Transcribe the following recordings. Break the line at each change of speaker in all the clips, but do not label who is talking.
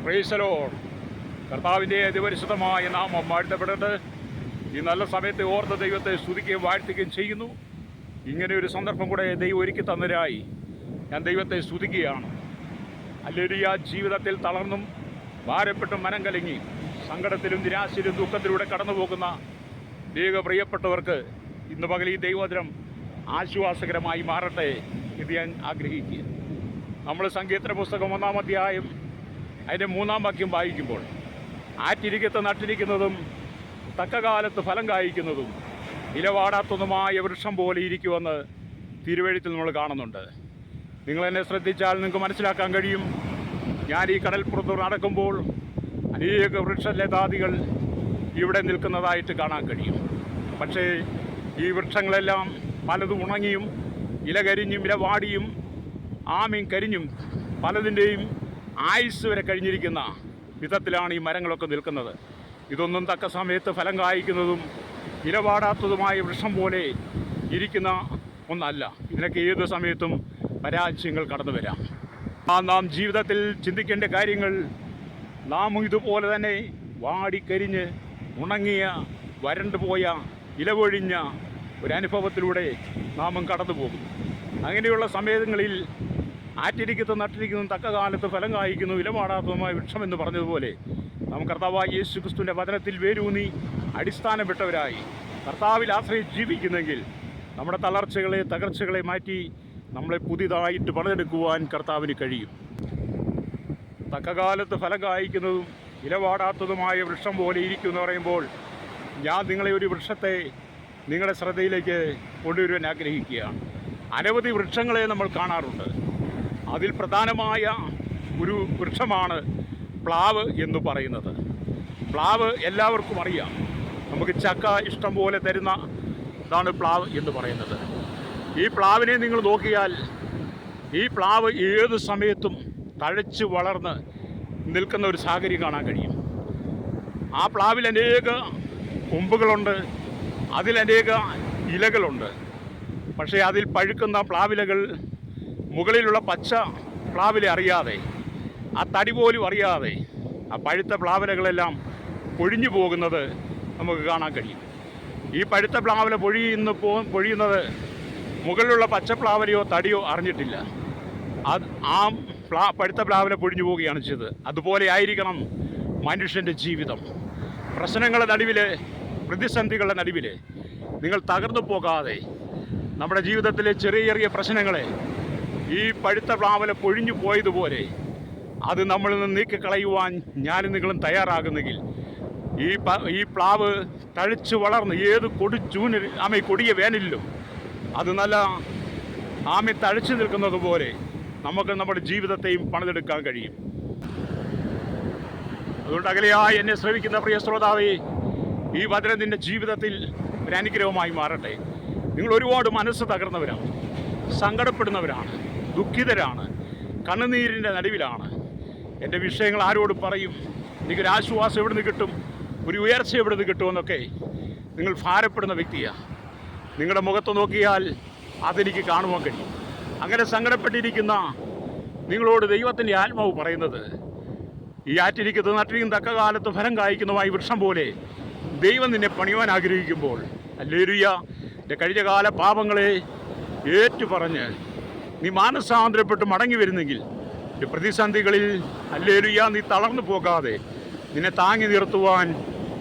Praise the Lord. കർത്താവിൻ്റെ അതിപരിശുദ്ധമായ നാമം വാഴ്ത്തപ്പെടട്ടെ. ഈ നല്ല സമയത്തെ ഓർത്ത് ദൈവത്തെ സ്തുതിക്കുകയും വാഴ്ത്തുകയും ചെയ്യുന്നു. ഇങ്ങനെ ഒരു സന്ദർഭം കൂടെ ദൈവം ഒരുക്കി തന്നതിനായി ഞാൻ ദൈവത്തെ സ്തുതിക്കുകയാണ്. ഹല്ലേലൂയ. ജീവിതത്തിൽ തളർന്നും ഭാരപ്പെട്ടും മനം കലങ്ങി സങ്കടത്തിലും നിരാശയിലും ദുഃഖത്തിലൂടെ കടന്നു പോകുന്ന ദൈവ പ്രിയപ്പെട്ടവർക്ക് ഇന്ന് പകൽ ഈ ദൈവവചനം ആശ്വാസകരമായി മാറട്ടെ എന്ന് ഞാൻ ആഗ്രഹിക്കുക. നമ്മൾ സങ്കീർത്തന പുസ്തകം 1-ാം അധ്യായം അതിൻ്റെ 3-ാം വാക്യം വായിക്കുമ്പോൾ ആറ്റിരിക്കത്ത് നട്ടിരിക്കുന്നതും തക്കകാലത്ത് ഫലം കായ്ക്കുന്നതും ഇലവാടാത്തതുമായ വൃക്ഷം പോലെ ഇരിക്കുമെന്ന് തിരുവെഴുത്തിൽ നമ്മൾ കാണുന്നുണ്ട്. നിങ്ങളെന്നെ ശ്രദ്ധിച്ചാൽ നിങ്ങൾക്ക് മനസ്സിലാക്കാൻ കഴിയും. ഞാൻ ഈ കടൽപ്പുറത്ത് നടക്കുമ്പോൾ അനേക വൃക്ഷലതാദികൾ ഇവിടെ നിൽക്കുന്നതായിട്ട് കാണാൻ കഴിയും. പക്ഷേ ഈ വൃക്ഷങ്ങളെല്ലാം പലതും ഉണങ്ങിയും ഇല കരിഞ്ഞും ഇല വാടിയും ആമയും കരിഞ്ഞും പലതിൻ്റെയും ആയുസ് വരെ കഴിഞ്ഞിരിക്കുന്ന വിധത്തിലാണ് ഈ മരങ്ങളൊക്കെ നിൽക്കുന്നത്. ഇതൊന്നും തക്ക സമയത്ത് ഫലം കായ്ക്കുന്നതും ഇലവാടാത്തതുമായ വൃക്ഷം പോലെ ഇരിക്കുന്ന ഒന്നല്ല. ഇതിനൊക്കെ ഏത് സമയത്തും പരാജയങ്ങൾ കടന്നു വരാം. നാം ജീവിതത്തിൽ ചിന്തിക്കേണ്ട കാര്യങ്ങൾ നാം ഇതുപോലെ തന്നെ വാടിക്കരിഞ്ഞ് ഉണങ്ങിയ വരണ്ടുപോയ ഇലവൊഴിഞ്ഞ ഒരനുഭവത്തിലൂടെ നാമും കടന്നു പോകും. അങ്ങനെയുള്ള സമയങ്ങളിൽ ആറ്റിരിക്കത്ത് നട്ടിരിക്കുന്നതും തക്ക കാലത്ത് ഫലം കായ്ക്കുന്നു ഇലവാടാത്തതുമായ വൃക്ഷമെന്ന് പറഞ്ഞതുപോലെ നാം കർത്താവായ യേശു ക്രിസ്തുവിൻ്റെ വചനത്തിൽ വേരൂന്നി അടിസ്ഥാനപ്പെട്ടവരായി കർത്താവിൽ ആശ്രയിച്ച് ജീവിക്കുന്നെങ്കിൽ നമ്മുടെ തളർച്ചകളെ തകർച്ചകളെ മാറ്റി നമ്മളെ പുതിയതായിട്ട് പണിതെടുക്കുവാൻ കർത്താവിന് കഴിയും. തക്കകാലത്ത് ഫലം കായ്ക്കുന്നതും ഇലവാടാത്തതുമായ വൃക്ഷം പോലെ ഇരിക്കുമെന്ന് പറയുമ്പോൾ ഞാൻ നിങ്ങളെ ഒരു വൃക്ഷത്തെ നിങ്ങളുടെ ശ്രദ്ധയിലേക്ക് കൊണ്ടുവരുവാൻ ആഗ്രഹിക്കുകയാണ്. അനവധി വൃക്ഷങ്ങളെ നമ്മൾ കാണാറുണ്ട്. അതിൽ പ്രധാനമായ ഒരു വൃക്ഷമാണ് പ്ലാവ് എന്ന് പറയുന്നത്. പ്ലാവ് എല്ലാവർക്കും അറിയാം. നമുക്ക് ചക്ക ഇഷ്ടം പോലെ തരുന്ന ഇതാണ് പ്ലാവ് എന്ന് പറയുന്നത്. ഈ പ്ലാവിനെ നിങ്ങൾ നോക്കിയാൽ ഈ പ്ലാവ് ഏത് സമയത്തും തഴച്ച് വളർന്ന് നിൽക്കുന്ന ഒരു സാഹചര്യം കാണാൻ കഴിയും. ആ പ്ലാവിൽ അനേക കൊമ്പുകളുണ്ട്, അതിലനേക ഇലകളുണ്ട്. പക്ഷേ അതിൽ പഴുക്കുന്ന പ്ലാവിലകൾ മുകളിലുള്ള പച്ച പ്ലാവിലെ അറിയാതെ, ആ തടി പോലും അറിയാതെ ആ പഴുത്ത പ്ലാവിലകളെല്ലാം പൊഴിഞ്ഞു പോകുന്നത് നമുക്ക് കാണാൻ കഴിയും. ഈ പഴുത്ത പ്ലാവില പൊഴിയുന്നത് മുകളിലുള്ള പച്ച പ്ലാവിലയോ തടിയോ അറിഞ്ഞിട്ടില്ല. പഴുത്ത പ്ലാവില പൊഴിഞ്ഞു പോവുകയാണ് ചെയ്തത്. അതുപോലെ ആയിരിക്കണം മനുഷ്യൻ്റെ ജീവിതം. പ്രശ്നങ്ങളുടെ നടുവിൽ, പ്രതിസന്ധികളുടെ നടുവിൽ നിങ്ങൾ തകർന്നു പോകാതെ നമ്മുടെ ജീവിതത്തിലെ ചെറിയ ചെറിയ പ്രശ്നങ്ങളെ ഈ പഴുത്ത പ്ലാവില പൊഴിഞ്ഞു പോയതുപോലെ അത് നമ്മളിൽ നിന്ന് നീക്കിക്കളയുവാൻ ഞാനും നിങ്ങളും തയ്യാറാകുന്നെങ്കിൽ ഈ പ്ലാവ് തഴച്ച് വളർന്ന് ഏത് കൊടിയ വേനലിലും അത് നല്ല ആമി തഴച്ചു നിൽക്കുന്നത് പോലെ നമുക്ക് നമ്മുടെ ജീവിതത്തെയും പണിതെടുക്കാൻ കഴിയും. അതുകൊണ്ട് അകലെയായി എന്നെ ശ്രമിക്കുന്ന പ്രിയ ശ്രോതാവേ, ഈ വചനം നിൻ്റെ ജീവിതത്തിൽ ഒരു അനുഗ്രഹമായി മാറട്ടെ. നിങ്ങൾ ഒരുപാട് മനസ്സ് തകർന്നവരാണ്, സങ്കടപ്പെടുന്നവരാണ്, ദുഃഖിതരാണ്, കണ്ണുനീരിൻ്റെ നടുവിലാണ്. എൻ്റെ വിഷയങ്ങൾ ആരോട് പറയും? എനിക്കൊരു ആശ്വാസം എവിടെ നിന്ന് കിട്ടും? ഒരു ഉയർച്ച എവിടെ നിന്ന് കിട്ടുമെന്നൊക്കെ നിങ്ങൾ ഭാരപ്പെടുന്ന വ്യക്തിയാണ്. നിങ്ങളുടെ മുഖത്ത് നോക്കിയാൽ അതെനിക്ക് കാണുവാൻ കഴിയും. അങ്ങനെ സങ്കടപ്പെട്ടിരിക്കുന്ന നിങ്ങളോട് ദൈവത്തിൻ്റെ ആത്മാവ് പറയുന്നത്, ഈ ആറ്റിരിക്കത്ത് നട്ടിരിക്കും തക്ക കാലത്ത് ഫലം കായ്ക്കുന്നതുമായി വൃക്ഷം പോലെ ദൈവം നിന്നെ പണിയുവാൻ ആഗ്രഹിക്കുമ്പോൾ, ഹല്ലേലൂയ, എൻ്റെ കഴിഞ്ഞകാല പാപങ്ങളെ ഏറ്റുപറഞ്ഞ് നീ മാനസാന്തരപ്പെട്ട് മടങ്ങി വരുന്നെങ്കിൽ ഈ പ്രതിസന്ധികളിൽ ഹല്ലേലൂയ നീ തളർന്നു പോകാതെ നിന്നെ താങ്ങി നിർത്തുവാൻ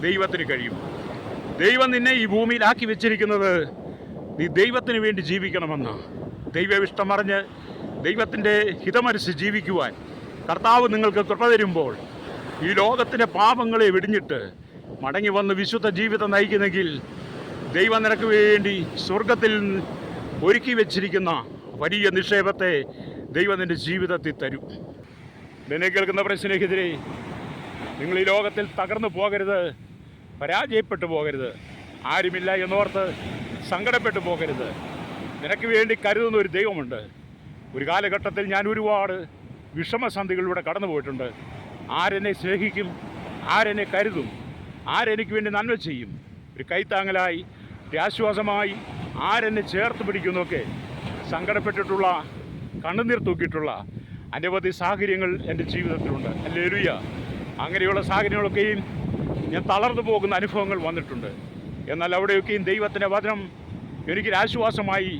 ദൈവത്തിന് കഴിയും. ദൈവം നിന്നെ ഈ ഭൂമിയിലാക്കി വെച്ചിരിക്കുന്നത് നീ ദൈവത്തിന് വേണ്ടി ജീവിക്കണമെന്ന്. ദൈവവിഷ്ടം അറിഞ്ഞ് ദൈവത്തിൻ്റെ ഹിതമനുസരിച്ച് ജീവിക്കുവാൻ കർത്താവ് നിങ്ങൾക്ക് കൃപ തരുമ്പോൾ ഈ ലോകത്തിൻ്റെ പാപങ്ങളെ വെടിഞ്ഞിട്ട് മടങ്ങി വന്ന് വിശുദ്ധ ജീവിതം നയിക്കുന്നെങ്കിൽ ദൈവം നിനക്ക് വേണ്ടി സ്വർഗത്തിൽ ഒരുക്കി വെച്ചിരിക്കുന്ന വലിയ നിക്ഷേപത്തെ ദൈവം നിൻ്റെ ജീവിതത്തിൽ തരും. എന്നെ കേൾക്കുന്ന പ്രശ്നത്തിനെതിരെ നിങ്ങൾ ഈ ലോകത്തിൽ തകർന്നു പോകരുത്, പരാജയപ്പെട്ടു പോകരുത്, ആരുമില്ല എന്നോർത്ത് സങ്കടപ്പെട്ടു പോകരുത്. നിനക്ക് വേണ്ടി കരുതുന്ന ഒരു ദൈവമുണ്ട്. ഒരു കാലഘട്ടത്തിൽ ഞാൻ ഒരുപാട് വിഷമസന്ധികളിലൂടെ കടന്നു പോയിട്ടുണ്ട്. ആരെന്നെ സ്നേഹിക്കും, ആരെന്നെ കരുതും, ആരെനിക്ക് വേണ്ടി നന്മ ചെയ്യും, ഒരു കൈത്താങ്ങലായി, ഒരു ആശ്വാസമായി ആരെന്നെ ചേർത്ത് പിടിക്കുന്നൊക്കെ സങ്കടപ്പെട്ടിട്ടുള്ള, കണ്ണുനീർ തൂക്കിയിട്ടുള്ള അനവധി സാഹചര്യങ്ങൾ എൻ്റെ ജീവിതത്തിലുണ്ട്. ഹല്ലേലൂയ. അങ്ങനെയുള്ള സാഹചര്യങ്ങളൊക്കെയും ഞാൻ തളർന്നു പോകുന്ന അനുഭവങ്ങൾ വന്നിട്ടുണ്ട്. എന്നാൽ അവിടെയൊക്കെയും ദൈവത്തിൻ്റെ വചനം എനിക്കൊരാശ്വാസമായി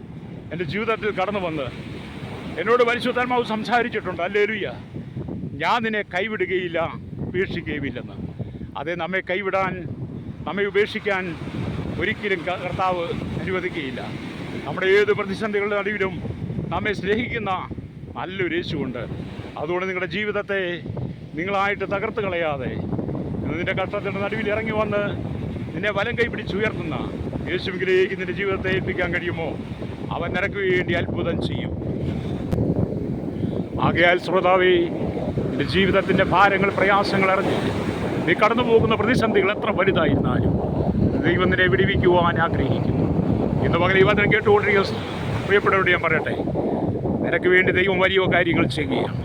എൻ്റെ ജീവിതത്തിൽ കടന്നു വന്ന് എന്നോട് പരിശുദ്ധാത്മാവ് സംസാരിച്ചിട്ടുണ്ട്. ഹല്ലേലൂയ. ഞാൻ നിന്നെ കൈവിടുകയില്ല, ഉപേക്ഷിക്കുകയുമില്ലെന്ന്. അതേ, നമ്മെ കൈവിടാൻ, നമ്മെ ഉപേക്ഷിക്കാൻ ഒരിക്കലും കർത്താവ് അനുവദിക്കുകയില്ല. നമ്മുടെ ഏത് പ്രതിസന്ധികളുടെ നടുവിലും നമ്മെ സ്നേഹിക്കുന്ന നല്ലൊരു യേശുവുണ്ട്. അതുകൊണ്ട് നിങ്ങളുടെ ജീവിതത്തെ നിങ്ങളായിട്ട് തകർത്ത് കളയാതെ നിന്റെ കഷ്ടത്തിൻ്റെ നടുവിൽ ഇറങ്ങി വന്ന് നിന്നെ വലം കൈ പിടിച്ചുയർത്തുന്ന യേശുവിലേക്ക് നിന്റെ ജീവിതത്തെ ഏൽപ്പിക്കാൻ കഴിയുമോ? അവൻ നിനക്ക് വേണ്ടി അത്ഭുതം ചെയ്യും. ആകയാൽ ശ്രോതാവേ, നിന്റെ ജീവിതത്തിൻ്റെ ഭാരങ്ങൾ, പ്രയാസങ്ങൾ അറിഞ്ഞ് നീ കടന്നു പോകുന്ന പ്രതിസന്ധികൾ എത്ര വലുതായിരുന്നാലും ദൈവം നിന്നെ വിടുവിക്കുവാൻ ആഗ്രഹിക്കുന്നു. ഇന്ന് പകൽ ഈ വചനം കേട്ടുകൊണ്ടിരിക്കുന്ന പ്രിയപ്പെട്ടവരോട് ഞാൻ പറയട്ടെ, നിനക്ക് വേണ്ടി ദൈവം വലിയ കാര്യങ്ങൾ ചെയ്യുകയാണ്.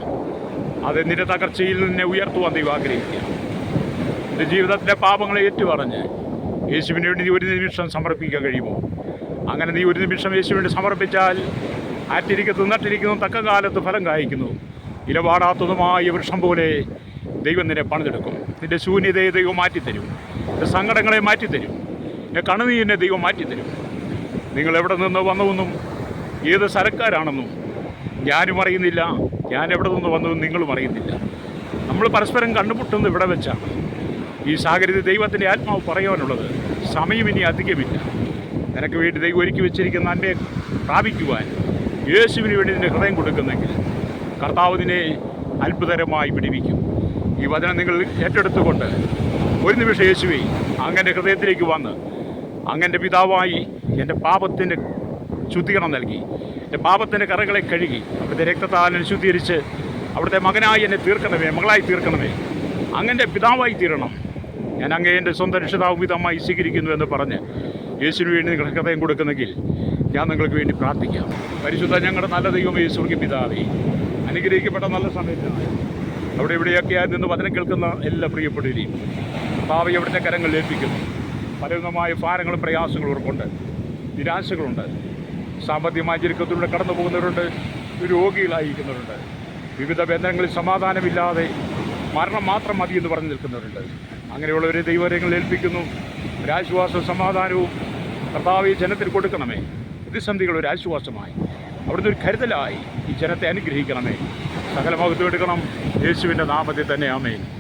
അത് നിന്റെ തകർച്ചയിൽ നിന്നെ ഉയർത്തുവാൻ ദൈവം ആഗ്രഹിക്കുക. നിന്റെ ജീവിതത്തിലെ പാപങ്ങളെ ഏറ്റുപറഞ്ഞ് യേശുവിന് വേണ്ടി നീ ഒരു നിമിഷം സമർപ്പിക്കാൻ കഴിയുമോ? അങ്ങനെ നീ ഒരു നിമിഷം യേശുവിന് വേണ്ടി സമർപ്പിച്ചാൽ ആറ്റിരിക്കുന്നു, നട്ടിരിക്കുന്നു, തക്ക കാലത്ത് ഫലം കായ്ക്കുന്നു. ഇലപാടാത്തതുമായ വൃക്ഷം പോലെ ദൈവം നിന്നെ പണിതെടുക്കും. നിന്റെ ശൂന്യതയെ ദൈവം മാറ്റിത്തരും. നിന്റെ സങ്കടങ്ങളെ മാറ്റിത്തരും. നിന്റെ കണ്ണുനീരിനെ ദൈവം മാറ്റിത്തരും. നിങ്ങൾ എവിടെ നിന്ന് വന്നുവെന്നും ഏത് സ്ഥലക്കാരാണെന്നും ഞാനും അറിയുന്നില്ല. ഞാൻ എവിടെ നിന്ന് വന്നതെന്നും നിങ്ങളും അറിയുന്നില്ല. നമ്മൾ പരസ്പരം കണ്ടുമുട്ടുന്നത് ഇവിടെ വെച്ചാണ്. ഈ സാഹചര്യത്തിൽ ദൈവത്തിൻ്റെ ആത്മാവ് പറയാനുള്ളത്, സമയം ഇനി അധികമില്ല. നിനക്ക് വേണ്ടി ദൈവം ഒരുക്കി വെച്ചിരിക്കുന്ന നന്മയെ പ്രാപിക്കുവാൻ യേശുവിന് വേണ്ടി നിന്റെ ഹൃദയം കൊടുക്കുന്നെങ്കിൽ കർത്താവ് നിന്നെ അത്ഭുതകരമായി വിടുവിക്കും. ഈ വചനം നിങ്ങൾ ഏറ്റെടുത്തുകൊണ്ട് ഒരു നിമിഷം യേശുവേ അങ്ങൻ്റെ ഹൃദയത്തിലേക്ക് വന്ന് അങ്ങൻ്റെ പിതാവായി എൻ്റെ പാപത്തിൻ്റെ ശുദ്ധീകരണം നൽകി, എൻ്റെ പാപത്തിൻ്റെ കറകളെ കഴുകി, അവിടുത്തെ രക്തത്താൽ എന്നെ ശുദ്ധീകരിച്ച് അവിടുത്തെ മകനായി എന്നെ തീർക്കണമേ, മകളായി തീർക്കണമേ, അങ്ങൻ്റെ പിതാവായി തീരണം. ഞാൻ അങ്ങേ എൻ്റെ സ്വന്തം രക്ഷിതാവും പിതാവായി സ്വീകരിക്കുന്നു എന്ന് പറഞ്ഞ് യേശുവിന് വേണ്ടി നിങ്ങൾ ഹൃദയം കൊടുക്കുന്നെങ്കിൽ ഞാൻ നിങ്ങൾക്ക് വേണ്ടി പ്രാർത്ഥിക്കാം. പരിശുദ്ധ ഞങ്ങളുടെ നല്ല ദൈവമേ, സ്വർഗ്ഗ പിതാവേ, അനുഗ്രഹിക്കപ്പെട്ട നല്ല സമയത്താണ് അവിടെ ഇവിടെയൊക്കെയായി നിന്ന് വചനം കേൾക്കുന്ന എല്ലാ പ്രിയപ്പെട്ടവരെയും കർത്താവേ അവിടുത്തെ കരങ്ങളിൽ ഏൽപ്പിക്കുന്നു. പലവിധമായ ഭാരങ്ങളും പ്രയാസങ്ങളും ഉറപ്പുണ്ട്, നിരാശകളുണ്ട്, സാമ്പത്തികമായ ഞെരുക്കത്തിലൂടെ കടന്നു പോകുന്നവരുണ്ട്, രോഗികളായിരിക്കുന്നവരുണ്ട്, വിവിധ ബന്ധങ്ങളിൽ സമാധാനമില്ലാതെ മരണം മാത്രം മതി എന്ന് പറഞ്ഞു നിൽക്കുന്നവരുണ്ട്. അങ്ങനെയുള്ളവരെ ദൈവകരങ്ങളിൽ ഏൽപ്പിക്കുന്നു. ഒരാശ്വാസവും സമാധാനവും കർത്താവേ ജനത്തിൽ കൊടുക്കണമേ. പ്രതിസന്ധികൾ ഒരു ആശ്വാസമായി, അവിടുന്ന് ഒരു കരുതലായി ഈ ജനത്തെ അനുഗ്രഹിക്കണമേ. സകല മഹത്വം എടുക്കണം യേശുവിൻ്റെ നാമത്തിൽ തന്നെ. ആമേൻ.